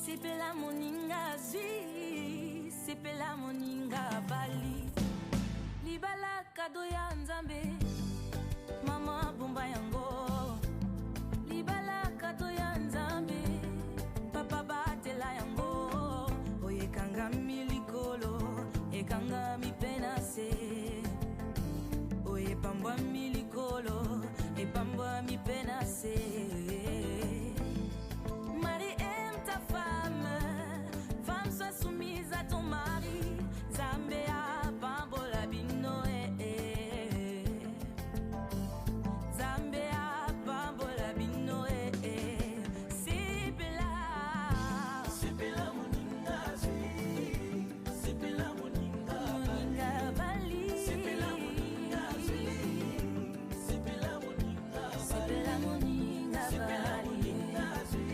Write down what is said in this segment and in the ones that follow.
Sepela moninga zwi, sepela moninga bali. Libala kado ya nzambe, mama bumba yango. Libala kado ya nzambe, papa batela yango. Oye kanga milikolo, e kanga mi penase. Oye pambwa milikolo, e pambwa mi penase. Marie aime ta femme, femme sois soumise à ton mari. Zambea pambola bino Zambea pambola bino Sepela, sepela moninga zwi, sepela moninga moninga bali. sepela moninga zwi, sepela moninga Sepela moninga sepela bali. moninga zwi,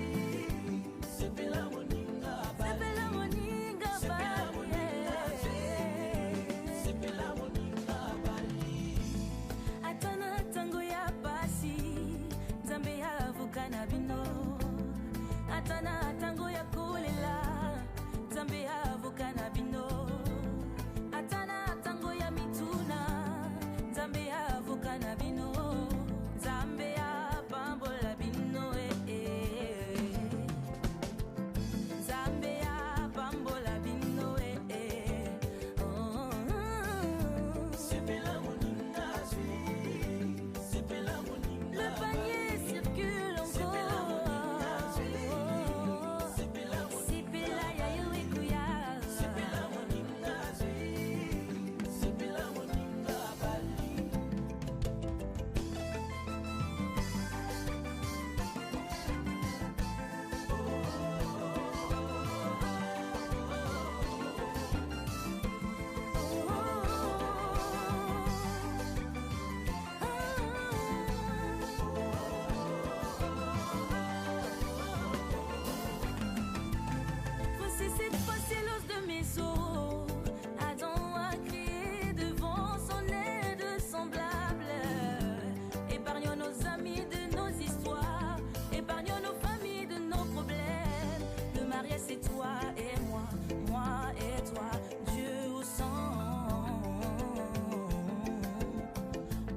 sepela moninga Sepela moninga bali. sepela moninga bali. Atana tango ya pasi, Nzambe ya vukana bino. Atana tango ya kulela, Nzambe ya vukana bino. Atana tango ya mituna, Nzambe ya vukana bino. Nzambe ya pambola bino Nzambe ya pambola bino Oh. Sepela moninga zwi, sepela moninga Le panier circule sepela moninga zwi, encore. sepela moninga Sepela ya yuikuya. sepela moninga zwi, sepela moninga bali. Voici cette fois c'est l'os de mes os. Adam a crié devant son aide semblable. Épargnons nos amis de nos histoires, épargnons nos familles de nos problèmes. Le mariage c'est toi et moi et toi, Dieu au sang.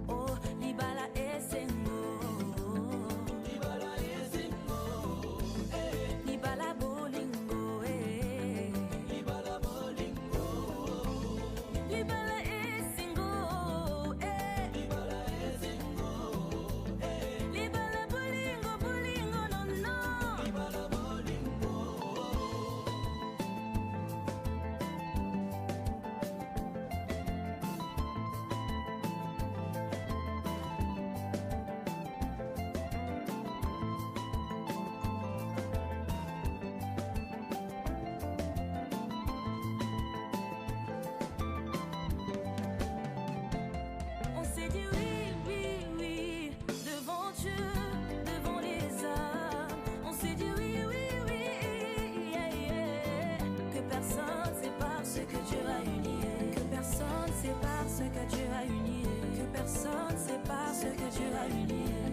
Oh, libala et sengo. Libala yezingo, Libala bolingo, libala bolingo, Libala esingo, libala yezingo, Libala bolingo, bolingo, no, no. libala bolingo. On s'est dit oui, oui, oui, devant Dieu, devant les hommes. On s'est dit oui, oui, oui, yeah, yeah. Que personne sépare ce que Dieu a uni. Que personne sépare ce que Dieu a uni. Que personne sépare ce que Dieu a uni.